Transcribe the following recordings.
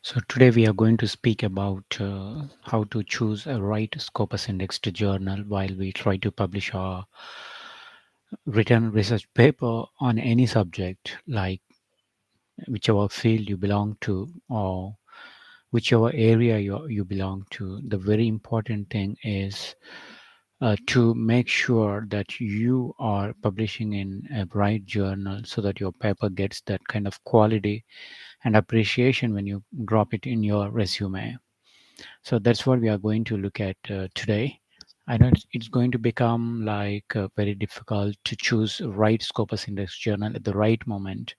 So today we are going to speak about how to choose a right Scopus indexed journal while we try to publish our written research paper on any subject, like whichever field you belong to or whichever area you belong to. The very important thing is to make sure that you are publishing in a right journal so that your paper gets that kind of quality and appreciation when you drop it in your resume. So that's what we are going to look at today. I know it's going to become like very difficult to choose right Scopus Index journal at the right moment.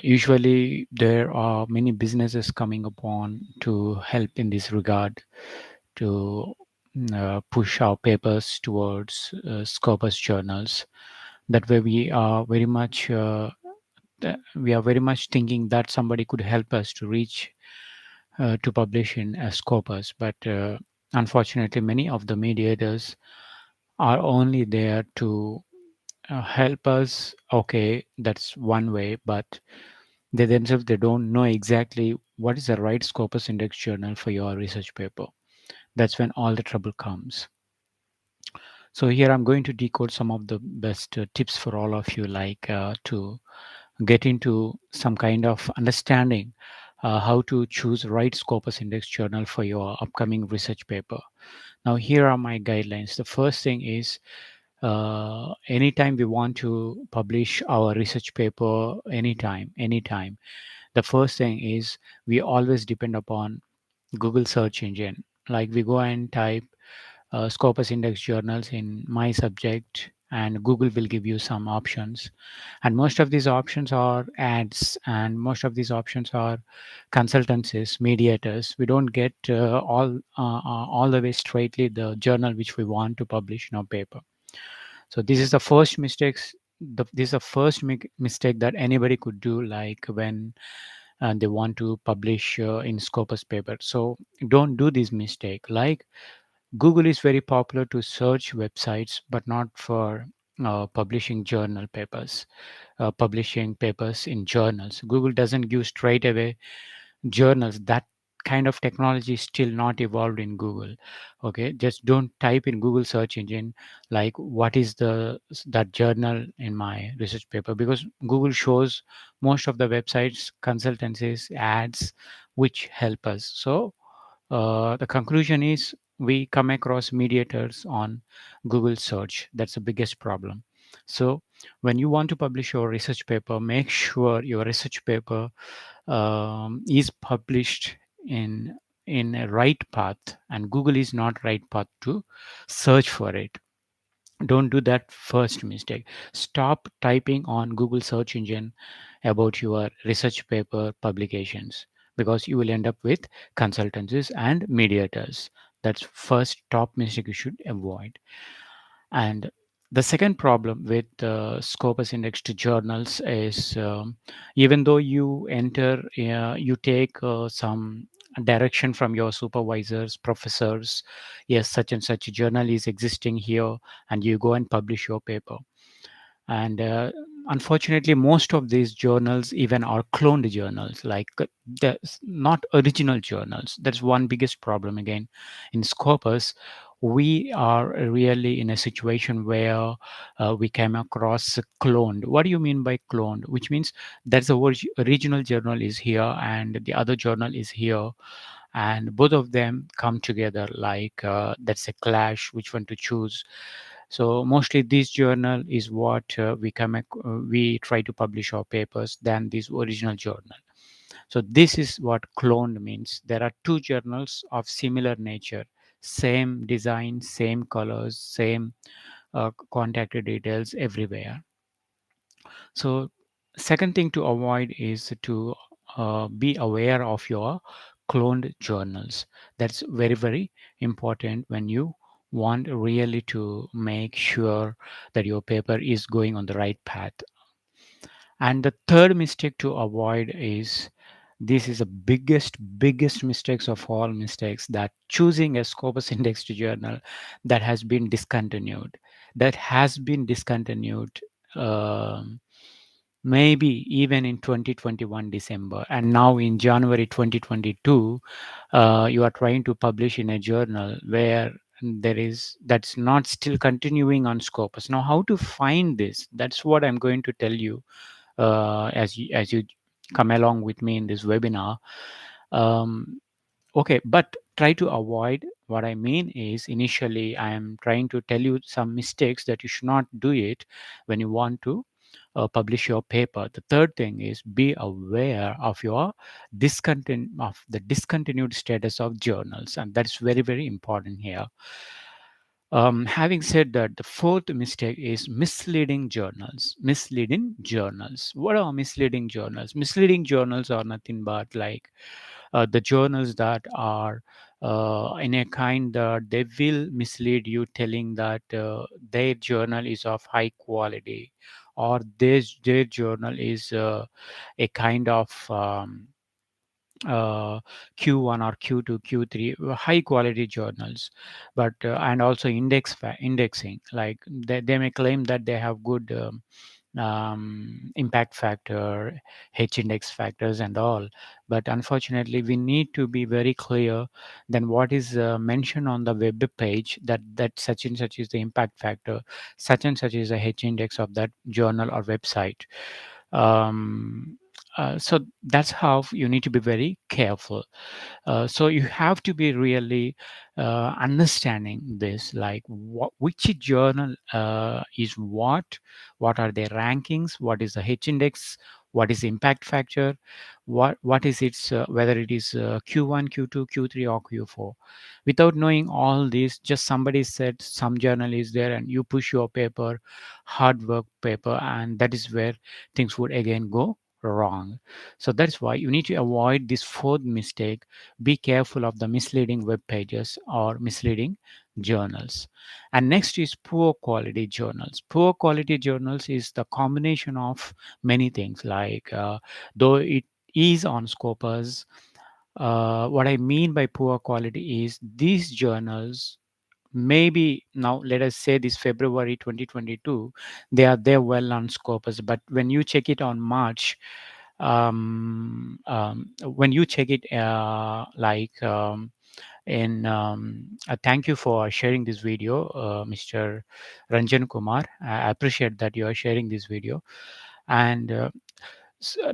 Usually, there are many businesses coming upon to help in this regard to push our papers towards Scopus journals. That way, we are very much thinking that somebody could help us to reach to publish in Scopus, but unfortunately, many of the mediators are only there to help us. Okay, that's one way, but they themselves they don't know exactly what is the right Scopus index journal for your research paper. That's when all the trouble comes. So here I'm going to decode some of the best tips for all of you, like to get into some kind of understanding how to choose right Scopus index journal for your upcoming research paper. Now, here are my guidelines. The first thing is anytime we want to publish our research paper, anytime, the first thing is we always depend upon Google search engine. Like we go and type Scopus index journals in my subject, and Google will give you some options. And most of these options are ads, and most of these options are consultancies, mediators. We don't get all the way straightly the journal which we want to publish in our paper. So this is the first mistakes. This is the first mistake that anybody could do, like when they want to publish in Scopus paper. So don't do this mistake. Like Google is very popular to search websites, but not for publishing journal papers, publishing papers in journals. Google doesn't give straight away journals. That kind of technology is still not evolved in Google. Okay, just don't type in Google search engine like what is the that journal in my research paper, because Google shows most of the websites, consultancies, ads which help us. So the conclusion is we come across mediators on Google search. That's the biggest problem. So when you want to publish your research paper, make sure your research paper is published in a right path, and Google is not right path to search for it. Don't do that first mistake. Stop typing on Google search engine about your research paper publications, because you will end up with consultancies and mediators. That's first top mistake you should avoid. And the second problem with Scopus indexed journals is even though you take some direction from your supervisors, professors, yes, such and such journal is existing here, and you go and publish your paper. And unfortunately, most of these journals even are cloned journals, like they're not original journals. That's one biggest problem again in Scopus. We are really in a situation where we came across cloned. What do you mean by cloned? Which means that's the original journal is here and the other journal is here, and both of them come together, like that's a clash which one to choose. So mostly this journal is what we try to publish our papers than this original journal. So this is what cloned means. There are two journals of similar nature, same design, same colors, same contact details everywhere. So second thing to avoid is to be aware of your cloned journals. That's very important when you want really to make sure that your paper is going on the right path. And the third mistake to avoid is, this is the biggest mistakes of all mistakes, that choosing a Scopus indexed journal that has been discontinued, that has been discontinued. um, maybe even in 2021 December, and now in January 2022, you are trying to publish in a journal where that's not still continuing on Scopus. Now, how to find this? That's what I'm going to tell you as you come along with me in this webinar. Um, okay, but try to avoid. What I mean is, initially, I am trying to tell you some mistakes that you should not do it when you want to publish your paper. The third thing is be aware of the discontinued status of journals, and that's very very important here. Having said that, the fourth mistake is misleading journals. Misleading journals. What are misleading journals? Misleading journals are nothing but like the journals that are in a kind that they will mislead you, telling that their journal is of high quality, or their journal is a kind of uh, Q1 or Q2, Q3, high quality journals, but and also indexing. Like they may claim that they have good impact factor, H index factors, and all. But unfortunately, we need to be very clear than what is mentioned on the web page, that such and such is the impact factor, such and such is the H index of that journal or website. Um, so that's how you need to be very careful. So you have to be really understanding this, like which journal is what are their rankings, what is the H index, what is the impact factor, what is its whether it is Q1, Q2, Q3, or Q4. Without knowing all this, just somebody said some journal is there and you push your paper, hard work paper, and that is where things would again go wrong. So that's why you need to avoid this fourth mistake. Be careful of the misleading web pages or misleading journals. And next is poor quality journals. Poor quality journals is the combination of many things, like though it is on Scopus, what I mean by poor quality is these journals, maybe now let us say this February 2022, they are there well on Scopus, but when you check it on March, when you check it in thank you for sharing this video, Mr. Ranjan Kumar. I appreciate that you are sharing this video. And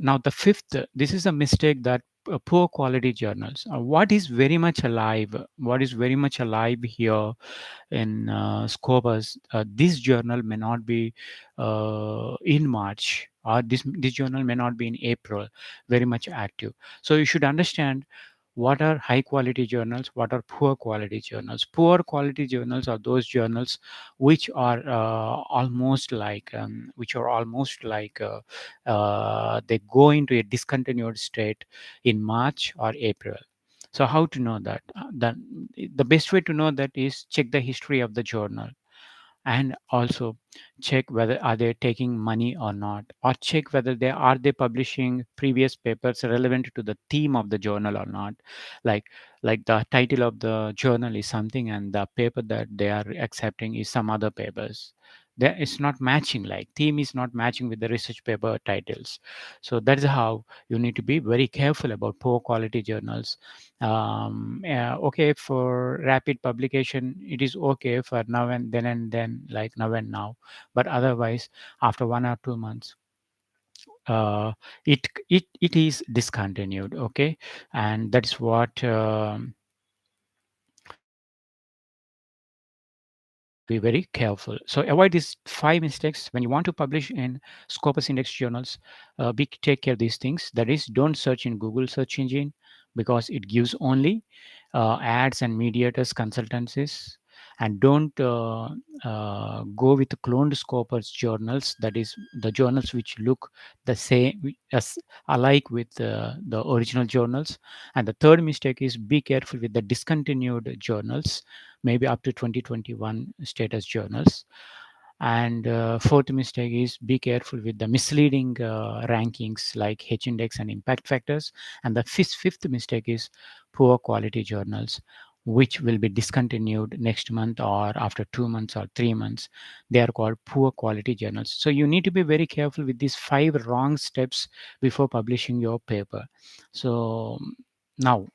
now the fifth, this is a mistake that poor quality journals, what is very much alive, what is very much alive here in Scopus, this journal may not be in March, or this journal may not be in April very much active. So you should understand what are high quality journals, what are poor quality journals. Poor quality journals are those journals which are almost like they go into a discontinued state in March or April. So how to know that? The best way to know that is check the history of the journal, and also check whether are they taking money or not, or check whether they publishing previous papers relevant to the theme of the journal or not. like like the title of the journal is something and the paper that they are accepting is some other papers. There it's not matching, like theme is not matching with the research paper titles. So that's how you need to be very careful about poor quality journals. Okay, for rapid publication it is okay for now and then, like now and now, but otherwise after 1 or 2 months it is discontinued. Okay, and that's what you need to be very careful. So avoid these five mistakes when you want to publish in Scopus index journals. Take care of these things. That is, don't search in Google search engine, because it gives only ads and mediators consultancies. And don't go with cloned Scopus journals. That is, the journals which look the same as alike with the original journals. And the third mistake is be careful with the discontinued journals, maybe up to 2021 status journals. And fourth mistake is be careful with the misleading rankings like H index and impact factors. And the fifth mistake is poor quality journals. which will be discontinued next month or after 2 months or 3 months. They are called poor quality journals. So you need to be very careful with these 5 wrong steps before publishing your paper. So now,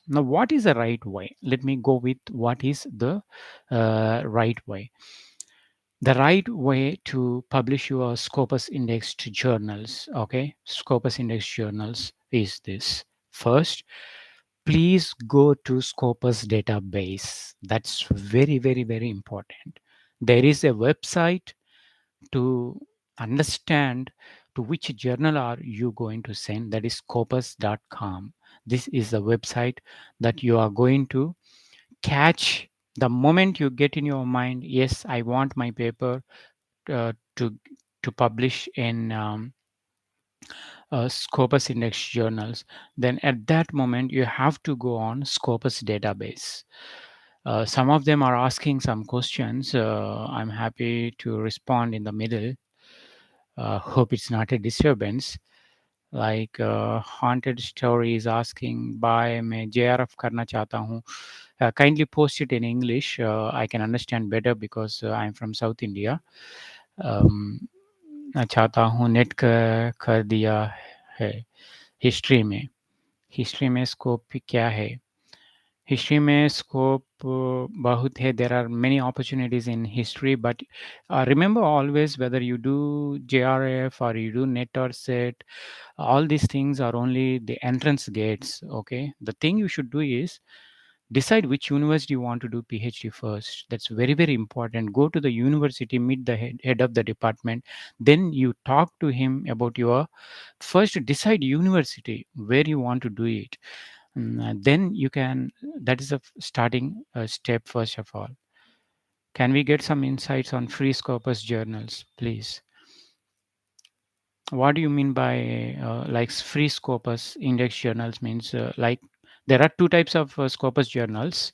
what is the right way? Let me go with what is the right way. The right way to publish your Scopus indexed journals, okay, Scopus indexed journals, is this. First, please go to Scopus database. That's very, very, very important. There is a website to understand to which journal are you going to send. That is scopus.com. This is the website that you are going to catch the moment you get in your mind, yes, I want my paper uh, to publish in Scopus index journals. Then at that moment you have to go on Scopus database. Some of them are asking some questions. I'm happy to respond in the middle. Hope it's not a disturbance. Like haunted stories asking by मैं JRF करना चाहता हूँ. Kindly post it in English. I can understand better because I'm from South India. um, मैं चाहता हूँ net कर दिया है हिस्ट्री में. हिस्ट्री में स्कोप क्या है? हिस्ट्री में स्कोप बहुत है. There are many opportunities in history, but remember always, whether you do JRF or you do net or set, all these things are only the entrance gates. Okay, the thing you should do is decide which university you want to do PhD first. That's very, very important. Go to the university, meet the head of the department, then you talk to him about your, first decide university where you want to do it. Then you can, that is a starting step. First of all, can we get some insights on free Scopus journals, please? What do you mean by like free Scopus index journals? Means like there are two types of Scopus journals.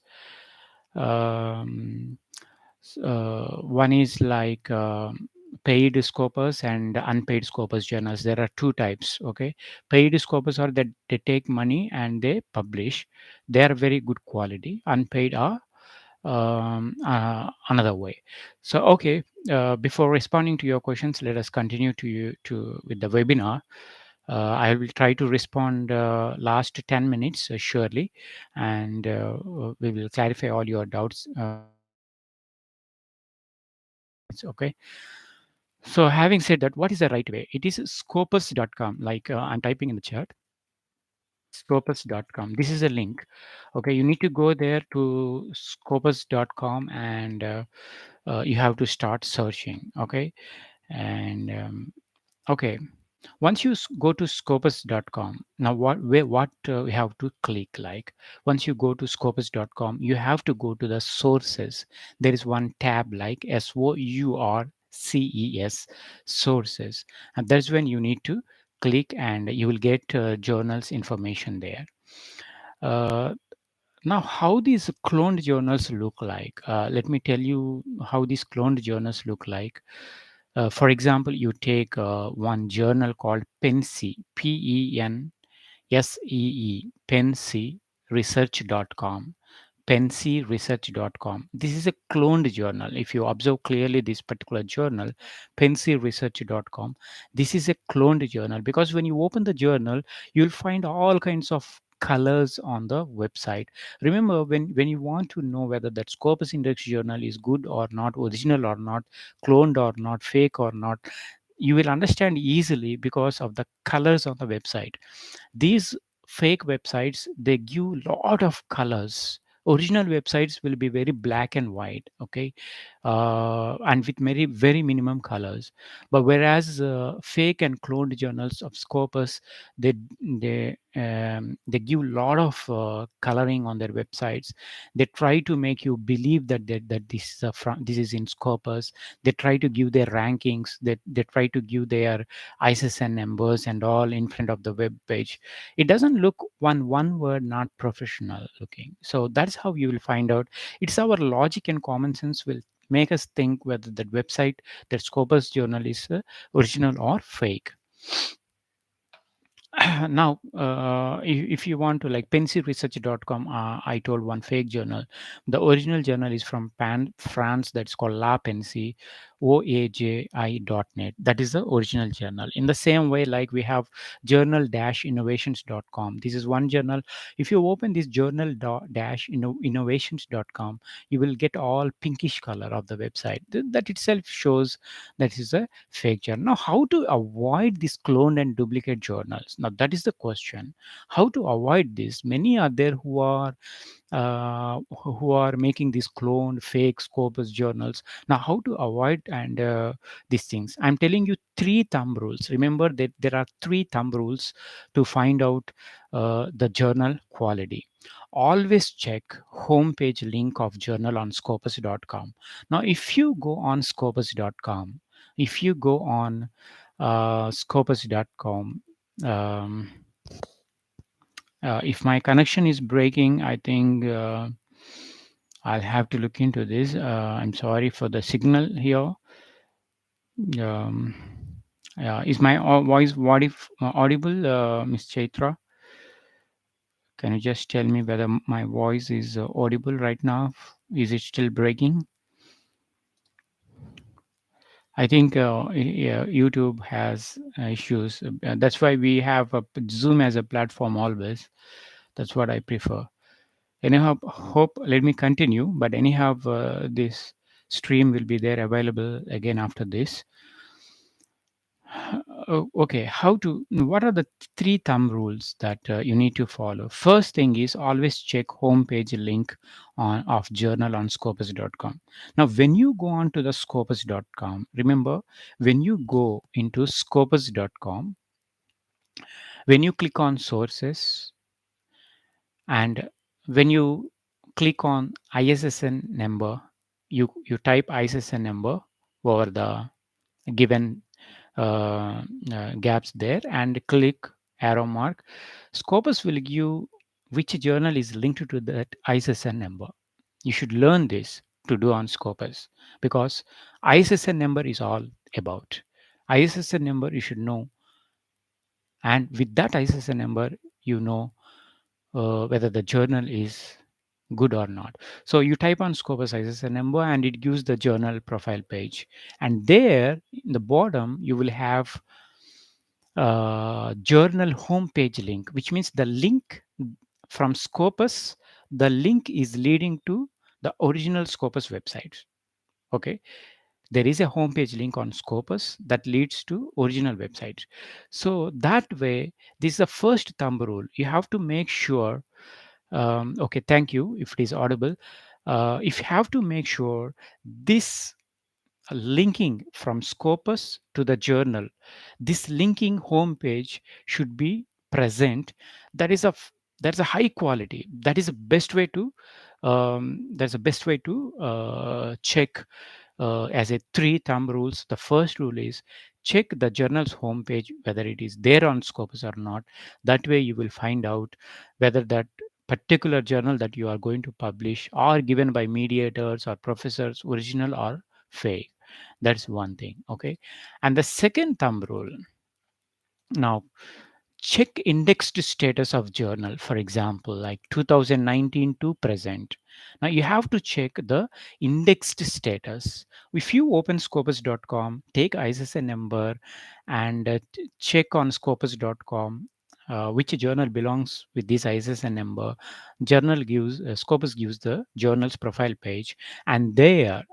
um, One is like paid Scopus and unpaid Scopus journals. There are two types. Okay, paid Scopus are that they take money and they publish. They are very good quality. Unpaid are another way. So okay, before responding to your questions, let us continue to you to with the webinar. I will try to respond last 10 minutes surely, and we will clarify all your doubts in the last 10 minutes. Okay. So having said that, what is the right way? It is scopus.com. Like I'm typing in the chat. Scopus.com. This is a link. Okay, you need to go there to scopus.com, and you have to start searching. Okay, and okay, once you go to scopus.com, now what we have to click. Like once you go to scopus.com, you have to go to the sources. There is one tab like SOURCES, sources, and that's when you need to click, and you will get journals information there. uh, Now, how these cloned journals look like? Let me tell you how these cloned journals look like. For example, you take one journal called PENSEE, PENSEE, PENSEE research.com. PenseeResearch.com. This is a cloned journal. If you observe clearly this particular journal, PenseeResearch.com, this is a cloned journal, because when you open the journal, you'll find all kinds of colors on the website. Remember, when you want to know whether that Scopus Index journal is good or not, original or not, cloned or not, fake or not, you will understand easily because of the colors on the website. These fake websites, they give lot of colors. Original websites will be very black and white. Okay, and with very, very minimum colors. But whereas fake and cloned journals of Scopus, they give a lot of coloring on their websites. They try to make you believe that this is this is in Scopus. They try to give their rankings. They try to give their ISSN numbers and all in front of the web page. It doesn't look one word not professional looking. So that's how you will find out. It's our logic and common sense will make us think whether that website, that Scopus journal is original or fake. Now, if you want to, like pensiresearch.com, I told one fake journal. The original journal is from France, that's called La Pensée, oaji.net. That is the original journal. In the same way, like we have journal-innovations.com. This is one journal. If you open this journal-innovations.com, you will get all pinkish color of the website. That itself shows that is a fake journal. Now, how to avoid these cloned and duplicate journals? Now, that is the question. How to avoid this? Many are there who are making these cloned fake Scopus journals. Now, how to avoid and these things? I'm telling you three thumb rules. Remember that there are three thumb rules to find out the journal quality. Always check homepage link of journal on scopus.com. Now, if you go on scopus.com, if you go on scopus.com, um, if my connection is breaking, I think I'll have to look into this. I'm sorry for the signal here. Um, is my voice audible, Miss Chaitra? Can you just tell me whether my voice is audible right now? Is it still breaking? I think yeah, YouTube has issues. That's why we have Zoom as a platform always. That's what I prefer. Anyhow, hope let me continue. But anyhow, this stream will be there available again after this. Okay, how to? What are the three thumb rules that you need to follow? First thing is always check homepage link on of journal on scopus.com. Now, when you go on to the scopus.com, remember when you go into scopus.com, when you click on sources and when you click on ISSN number, you type ISSN number over the given gaps there and click arrow mark. Scopus will give you which journal is linked to that ISSN number. You should learn this to do on Scopus because ISSN number is all about. ISSN number you should know, and with that ISSN number, you know whether the journal is good or not. So you type on Scopus ISSN number and it gives the journal profile page. And there in the bottom, you will have journal homepage link, which means the link from Scopus, the link is leading to the original Scopus website. Okay. There is a homepage link on Scopus that leads to original website. So that way, this is the first thumb rule. You have to make sure. Okay, thank you. If it is audible, if you have to make sure this linking from Scopus to the journal, this linking homepage should be present. That is that's a high quality. That is the best way to that's the best way to check as a three thumb rules. The first rule is check the journal's homepage whether it is there on Scopus or not. That way you will find out whether that particular journal that you are going to publish are given by mediators or professors original or fake. That's one thing. Okay. And the second thumb rule, now check indexed status of journal, for example like 2019 to present. Now you have to check the indexed status. If you open scopus.com, take ISSN number and check on scopus.com which journal belongs with this ISSN number. Journal gives Scopus gives the journal's profile page, and there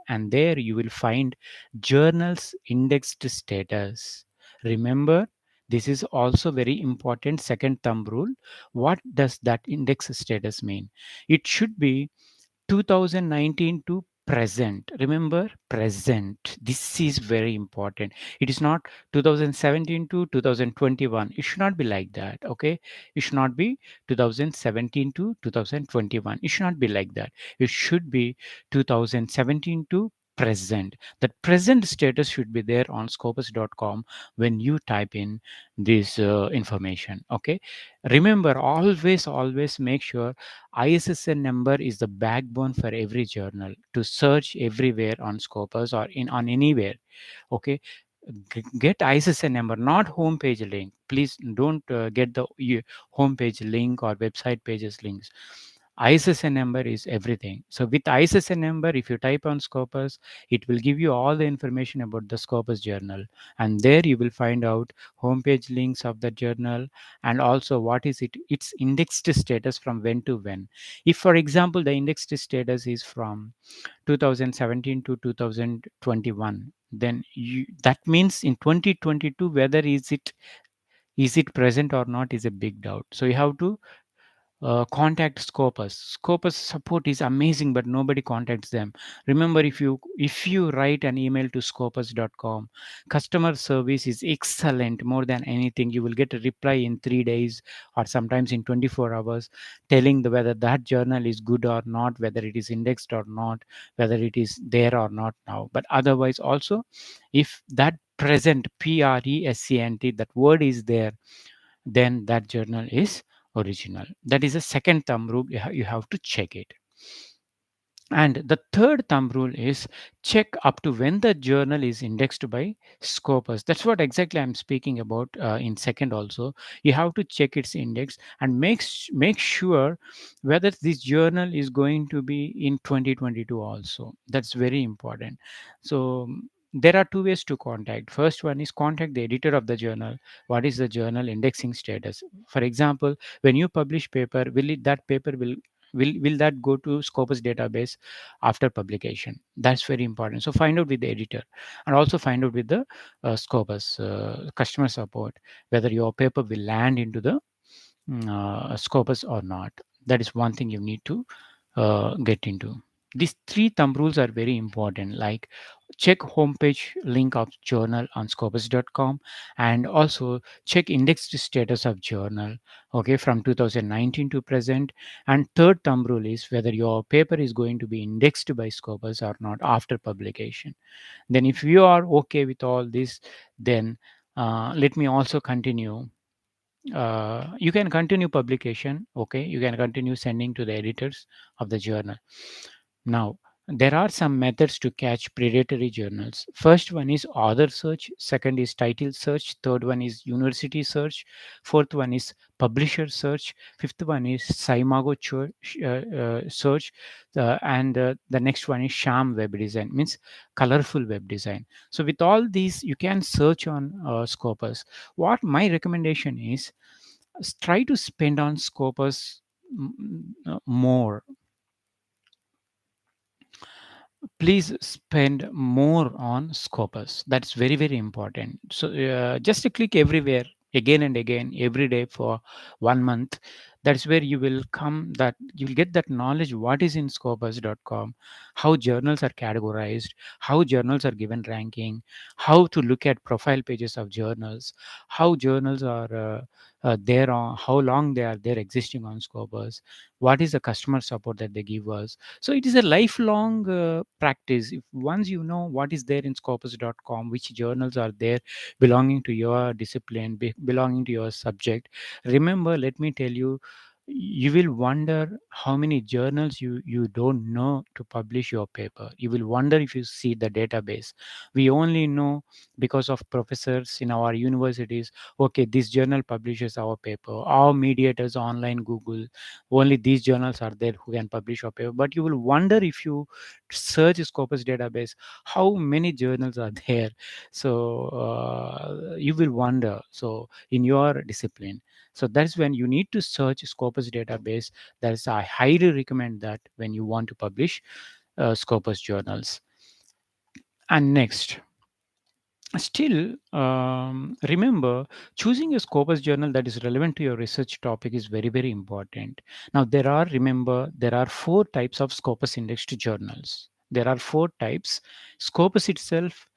you will find journals indexed status. Remember, this is also very important second thumb rule. What does that index status mean? It should be 2019 to present. Remember, present. This is very important. It is not 2017 to 2021. It should not be like that. Okay. It should not be 2017 to 2021. It should not be like that. It should be 2017 to present. That present status should be there on scopus.com when you type in this information. Okay. Remember, always make sure ISSN number is the backbone for every journal to search everywhere on Scopus or in on anywhere. Okay, get ISSN number, not homepage link. Please don't get the homepage link or website pages links. ISSN number is everything. So with ISSN number, if you type on Scopus, it will give you all the information about the Scopus journal, and there you will find out homepage links of the journal, and also what is its indexed status from when to when. If, for example, the indexed status is from 2017 to 2021, then that means in 2022 whether is it present or not is a big doubt. So you have to contact Scopus. Scopus support is amazing, but nobody contacts them. Remember, if you write an email to scopus.com, customer service is excellent. More than anything, you will get a reply in 3 days or sometimes in 24 hours, telling whether that journal is good or not, whether it is indexed or not, whether it is there or not now. But otherwise, also, if that present present, that word is there, then that journal is original. That is a second thumb rule. You have to check it. And the third thumb rule is check up to when the journal is indexed by Scopus. That's what exactly I'm speaking about in second also. You have to check its index and make sure whether this journal is going to be in 2022 also. That's very important. So there are two ways to contact. First one is contact the editor of the journal. What is the journal indexing status? For example, when you publish paper, that paper will that go to Scopus database after publication? That's very important. So find out with the editor, and also find out with the Scopus customer support whether your paper will land into the Scopus or not. That is one thing you need to get into. These three thumb rules are very important. Like check homepage link of journal on scopus.com, and also check indexed status of journal, okay, from 2019 to present. And third thumb rule is whether your paper is going to be indexed by Scopus or not after publication. Then if you are okay with all this, then let me also continue. You can continue publication, okay, you can continue sending to the editors of the journal. Now, there are some methods to catch predatory journals. First one is author search, second is title search, third one is university search, fourth one is publisher search, fifth one is Saimago search, and the next one is sham web design, means colorful web design. So with all these, you can search on Scopus. What my recommendation is, try to spend on Scopus more. Please spend more on Scopus. That's very, very important. So just to click everywhere again and again every day for 1 month. That's where you will get that knowledge what is in scopus.com, how journals are categorized, how journals are given ranking, how to look at profile pages of journals, how journals are there on, how long they are there existing on Scopus, what is the customer support that they give us. So it is a lifelong practice. If once you know what is there in scopus.com, which journals are there belonging to your discipline, belonging to your subject, remember, let me tell you, you will wonder how many journals you don't know to publish your paper. You will wonder if you see the database. We only know because of professors in our universities, okay, this journal publishes our paper, our mediators online Google, only these journals are there who can publish your paper. But you will wonder if you search Scopus database, how many journals are there. So you will wonder, so in your discipline. So that's when you need to search Scopus database. That's, I highly recommend that when you want to publish Scopus journals. And next, still, remember, choosing a Scopus journal that is relevant to your research topic is very, very important. Now, there are four types of Scopus indexed journals. There are four types. Scopus itself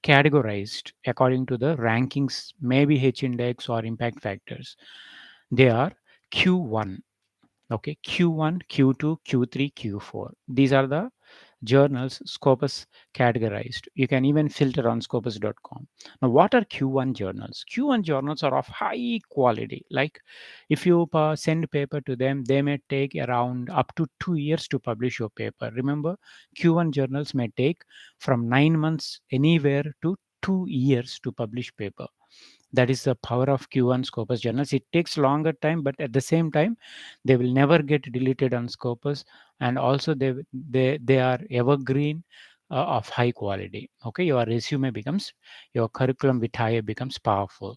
categorized according to the rankings, maybe H index or impact factors. They are Q1, okay, Q1, Q2, Q3, Q4. These are the journals Scopus categorized. You can even filter on scopus.com. Now, what are Q1 journals? Q1 journals are of high quality. Like if you send paper to them, they may take around up to 2 years to publish your paper. Remember, Q1 journals may take from 9 months anywhere to 2 years to publish paper. That is the power of Q1 Scopus journals. It takes longer time, but at the same time, they will never get deleted on Scopus, and also they are evergreen, of high quality. Okay, your resume becomes, your curriculum vitae becomes powerful.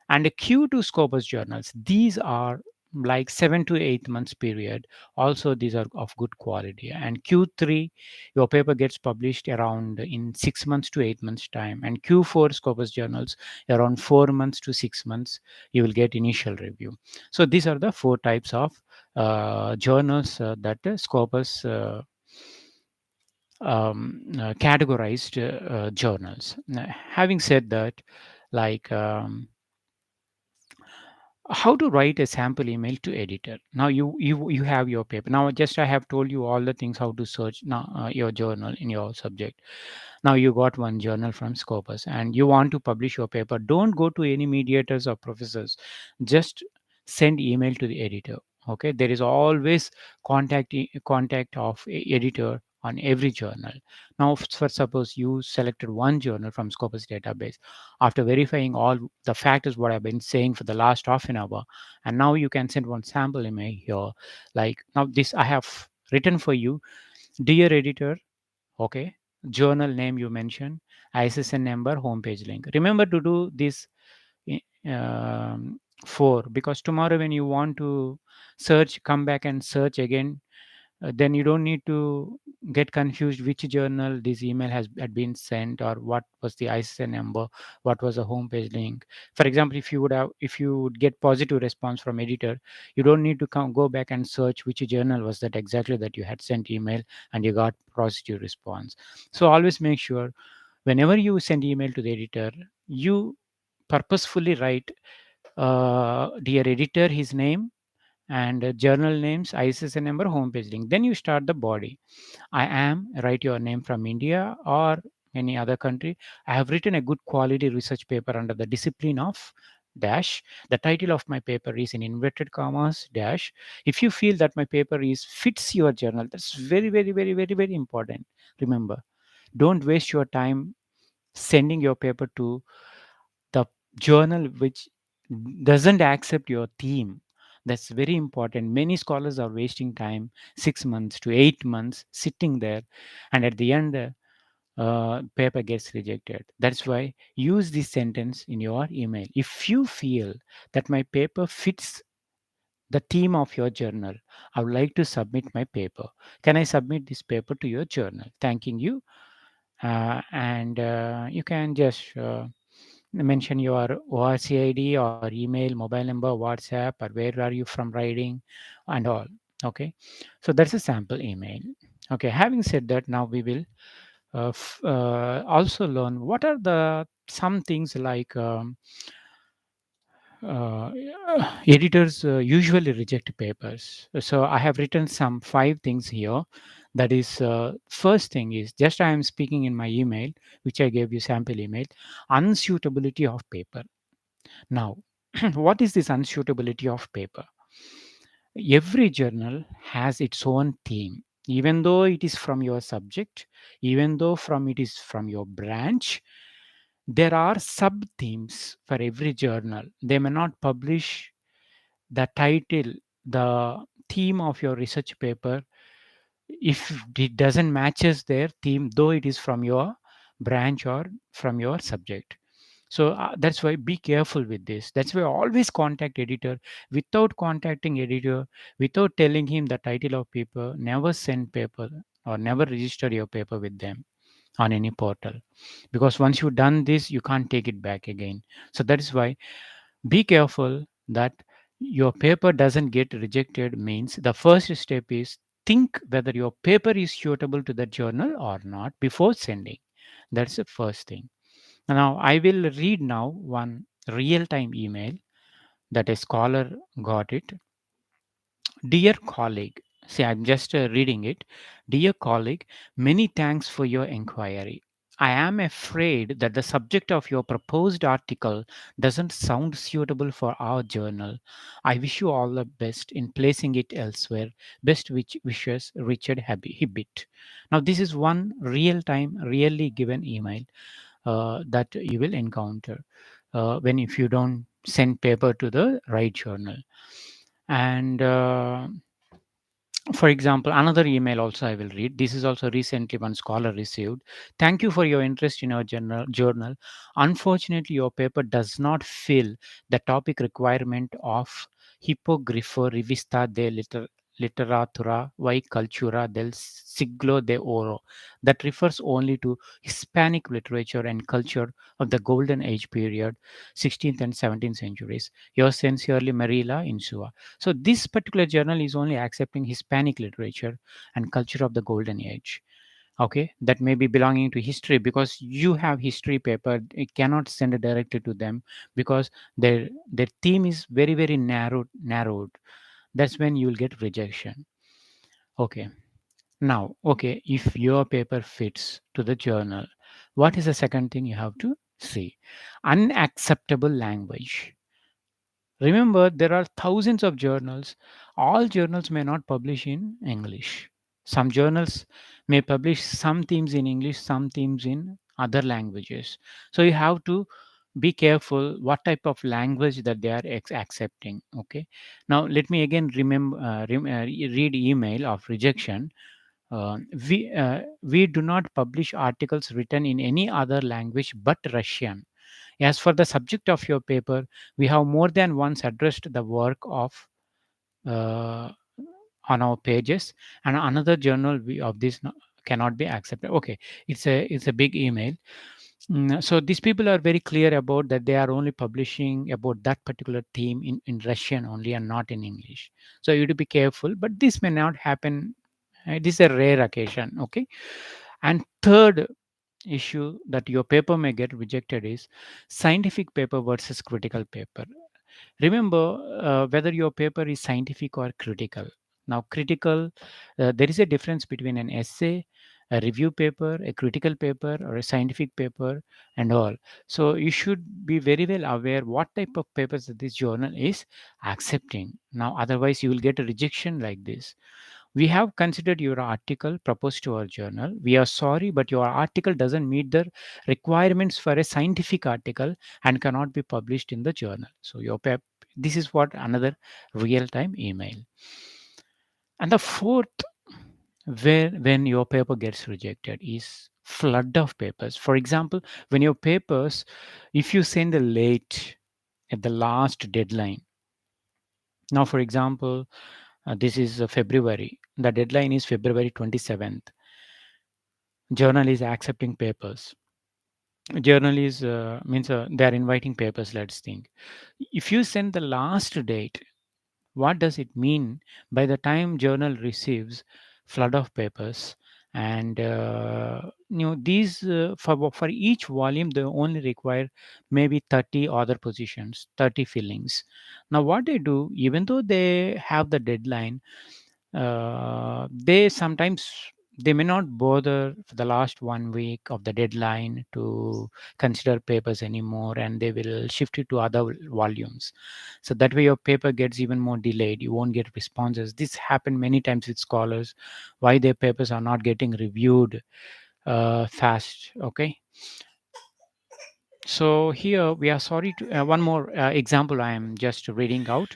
And the Q2 Scopus journals, these are like 7 to 8 months period. Also, these are of good quality. And Q3, your paper gets published around in 6 months to 8 months time. And Q4 Scopus journals, around 4 months to 6 months, you will get initial review. So these are the four types of journals that Scopus categorized journals. Now, having said that, like how to write a sample email to editor. Now you have your paper. Now just I have told you all the things how to search now your journal in your subject. Now you got one journal from Scopus and you want to publish your paper. Don't go to any mediators or professors. Just send email to the editor. Okay, there is always contact of editor on every journal. Now for suppose you selected one journal from Scopus database, after verifying all the factors what I've been saying for the last half an hour, and now you can send one sample email here. Like now this I have written for you, dear editor. Okay, journal name you mentioned, ISSN number, homepage link. Remember to do this for, because tomorrow when you want to search, come back and search again, then you don't need to get confused which journal this email has had been sent, or what was the ISSN number, what was the homepage link. For example, if you would get positive response from editor, you don't need to go back and search which journal was that exactly that you had sent email and you got positive response. So always make sure whenever you send email to the editor, you purposefully write, dear editor, his name, and journal names, ISSN number, homepage link. Then you start the body. I am, write your name, from India or any other country. I have written a good quality research paper under the discipline of dash. The title of my paper is in inverted commas dash. If you feel that my paper is fits your journal, that's very, very, very, very, very important. Remember, don't waste your time sending your paper to the journal which doesn't accept your theme. That's very important. Many scholars are wasting time, 6 months to 8 months sitting there, and at the end paper gets rejected. That's why use this sentence in your email. If you feel that my paper fits the theme of your journal, I would like to submit my paper. Can I submit this paper to your journal, thanking you? And you can just mention your ORC ID or email, mobile number, WhatsApp, or where are you from writing, and all. Okay, so that's a sample email. Okay, having said that, now we will also learn what are the some things like uh, editors usually reject papers. So I have written some 5 things here. That is, first thing is just I am speaking in my email, which I gave you sample email, unsuitability of paper. Now, what is this unsuitability of paper? Every journal has its own theme. Even though it is from your subject, even though from it is from your branch, there are sub themes for every journal. They may not publish the title, the theme of your research paper, if it doesn't matches their theme, though it is from your branch or from your subject. So that's why be careful with this. That's why always contact editor. Without contacting editor, without telling him the title of paper, never send paper or never register your paper with them on any portal, because once you've done this you can't take it back again. So that is why be careful that your paper doesn't get rejected. Means the first step is think whether your paper is suitable to the journal or not before sending. That's the first thing. Now, I will read now one real time email that a scholar got it. Dear colleague, see, I'm just reading it. Dear colleague, many thanks for your inquiry. I am afraid that the subject of your proposed article doesn't sound suitable for our journal. I wish you all the best in placing it elsewhere. Best wishes, Richard Hibbett. Now, this is one real time, really given email. that you will encounter when if you don't send paper to the right journal. And for example, another email also I will read. This is also recently one scholar received. Thank you for your interest in our journal. Unfortunately, your paper does not fill the topic requirement of Hippogrifo Rivista de Literatura y Cultura del Siglo de Oro, that refers only to Hispanic literature and culture of the Golden Age period, 16th and 17th centuries. Yours sincerely, Marila Insua. So this particular journal is only accepting Hispanic literature and culture of the Golden Age. Okay, that may be belonging to history, because you have history paper. It cannot send it directly to them, because their theme is very very narrowed. That's when you will get rejection. Okay. Now, okay, if your paper fits to the journal, what is the second thing you have to see? Unacceptable language. Remember, there are thousands of journals. All journals may not publish in English. Some journals may publish some themes in English, some themes in other languages. So you have to be careful what type of language that they are accepting. Okay. Now let me again read email of rejection. We do not publish articles written in any other language but Russian. As for the subject of your paper, we have more than once addressed the work of uh, on our pages, and another journal of this cannot be accepted. Okay, it's a big email. So these people are very clear about that they are only publishing about that particular theme in Russian only and not in English. So you have to be careful, but this may not happen. This is a rare occasion. Okay, and third issue that your paper may get rejected is scientific paper versus critical paper. Remember, whether your paper is scientific or critical. Now, critical, there is a difference between an essay, a review paper, a critical paper, or a scientific paper, and all. So, you should be very well aware what type of papers that this journal is accepting. Now, otherwise, you will get a rejection like this. We have considered your article proposed to our journal. We are sorry, but your article doesn't meet the requirements for a scientific article and cannot be published in the journal. So this is what another real-time email. And the fourth, where when your paper gets rejected, is flood of papers. For example, when your papers, if you send a late at the last deadline. Now, for example, this is February. The deadline is February 27th. Journal is accepting papers. Journal is means they are inviting papers. Let's think. If you send the last date, what does it mean? By the time journal receives flood of papers, and these for each volume they only require maybe 30 other positions, 30 fillings. Now what they do, even though they have the deadline, they sometimes they may not bother for the last 1 week of the deadline to consider papers anymore, and they will shift it to other volumes. So that way your paper gets even more delayed. You won't get responses. This happened many times with scholars, why their papers are not getting reviewed fast. Okay, so here we are sorry to one more example I am just reading out.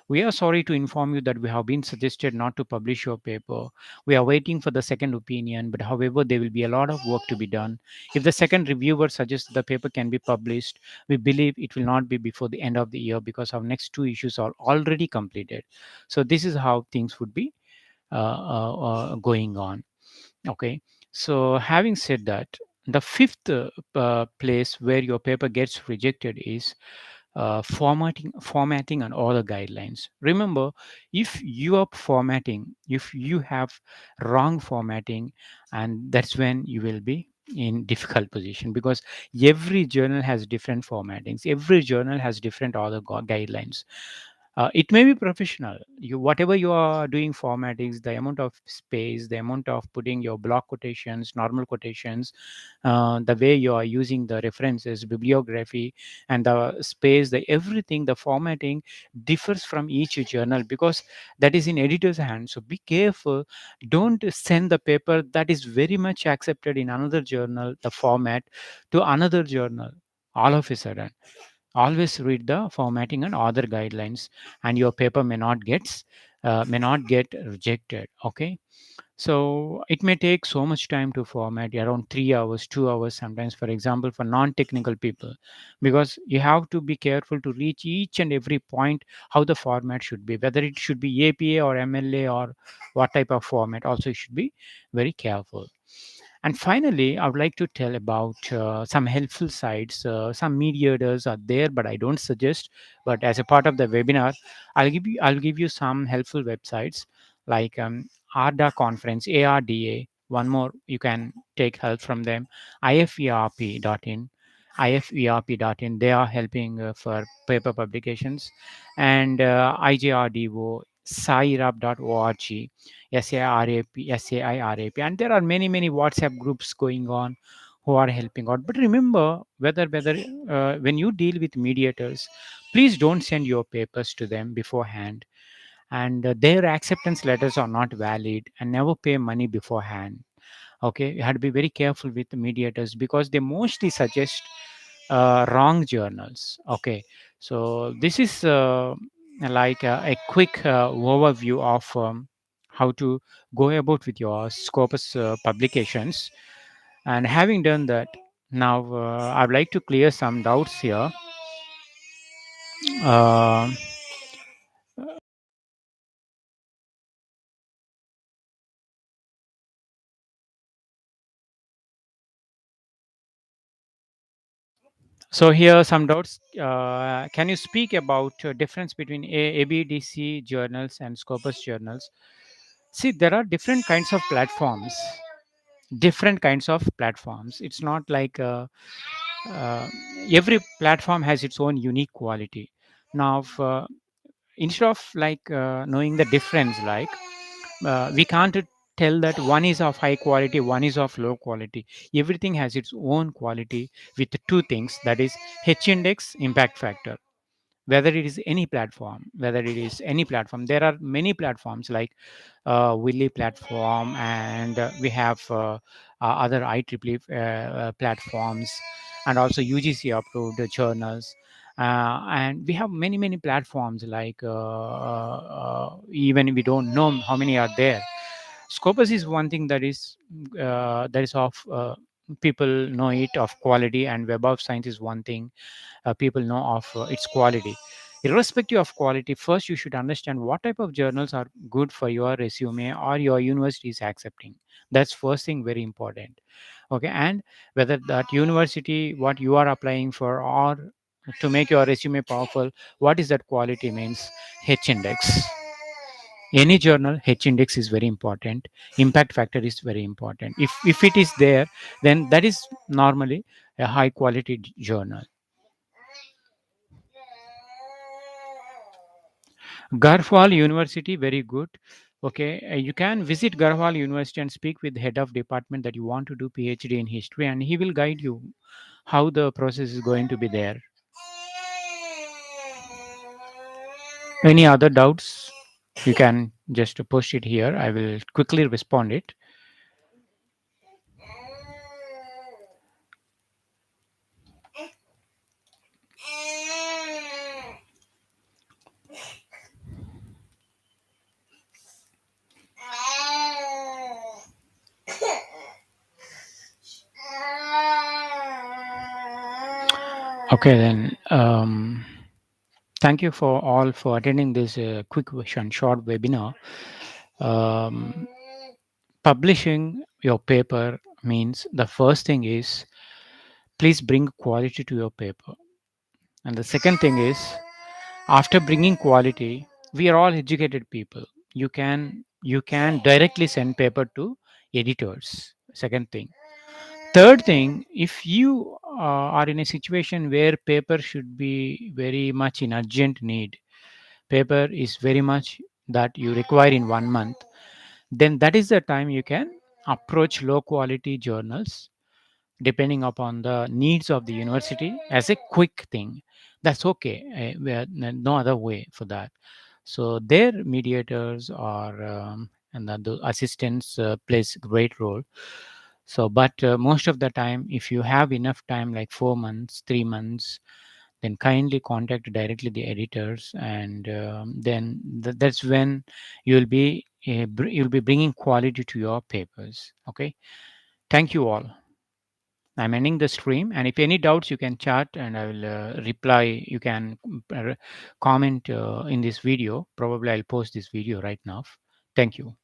We are sorry to inform you that we have been suggested not to publish your paper. We are waiting for the second opinion, but however, there will be a lot of work to be done. If the second reviewer suggests the paper can be published, we believe it will not be before the end of the year, because our next two issues are already completed. So this is how things would be going on. Okay, so having said that, the fifth place where your paper gets rejected is formatting and other guidelines. Remember, if you are formatting, if you have wrong formatting, and that's when you will be in difficult position, because every journal has different formattings, every journal has different other guidelines. It may be professional. You whatever you are doing formattings, the amount of space, the amount of putting your block quotations, normal quotations, the way you are using the references, bibliography, and the space, the everything, the formatting differs from each journal, because that is in editor's hand. So be careful. Don't send the paper that is very much accepted in another journal, the format, to another journal all of a sudden. Always read the formatting and other guidelines, and your paper may not get rejected. Okay, so it may take so much time to format, around 3 hours, 2 hours sometimes, for example, for non-technical people, because you have to be careful to reach each and every point how the format should be, whether it should be APA or MLA or what type of format. Also, you should be very careful. And finally, I would like to tell about some helpful sites. Some mediators are there, but I don't suggest. But as a part of the webinar, I'll give you some helpful websites like ARDA conference, ARDA. One more, you can take help from them. IFERP.in, IFERP.in. They are helping for paper publications, and IJRDO, SAIRAP.org, SAIRAP, and there are many WhatsApp groups going on who are helping out. But remember, whether when you deal with mediators, please don't send your papers to them beforehand, and their acceptance letters are not valid, and never pay money beforehand. Okay, you have to be very careful with the mediators because they mostly suggest wrong journals. Okay, so this is like a quick overview of how to go about with your Scopus publications. And having done that, now I'd like to clear some doubts here. Uh, so here are some doubts. Can you speak about difference between ABDC journals and Scopus journals? See, there are different kinds of platforms. It's not like uh, every platform has its own unique quality. Now instead of like knowing the difference, like we can't tell that one is of high quality, one is of low quality. Everything has its own quality with two things, that is H index, impact factor. Whether it is any platform, there are many platforms like Willy platform, and we have other IEEE platforms, and also UGC approved journals, and we have many platforms like even we don't know how many are there. Scopus is one thing that is of people know it of quality, and Web of Science is one thing people know of its quality. Irrespective of quality, first you should understand what type of journals are good for your resume or your university is accepting. That's first thing, very important. Okay, and whether that university what you are applying for, or to make your resume powerful, what is that quality means. H index, any journal H index is very important. Impact factor is very important. If it is there, then that is normally a high quality journal. Garhwal University, very good. Okay, you can visit Garhwal University and speak with the head of department that you want to do PhD in history, and he will guide you how the process is going to be there. Any other doubts? You can just post it here. I will quickly respond it. Okay, then. Thank you for all for attending this quick and short webinar. Um, Publishing your paper means the first thing is please bring quality to your paper, and the second thing is after bringing quality, we are all educated people. You can directly send paper to editors. Second thing. Third thing, if you are in a situation where paper should be very much in urgent need, paper is very much that you require in 1 month, then that is the time you can approach low quality journals depending upon the needs of the university as a quick thing. That's okay. We are no other way for that. So their mediators or and the assistants plays great role. So but most of the time, if you have enough time like 4 months, 3 months, then kindly contact directly the editors, and then that's when you'll be you'll be bringing quality to your papers. Okay, thank you all. I'm ending the stream, and if any doubts, you can chat, and I will reply. You can comment in this video. Probably I'll post this video right now. Thank you.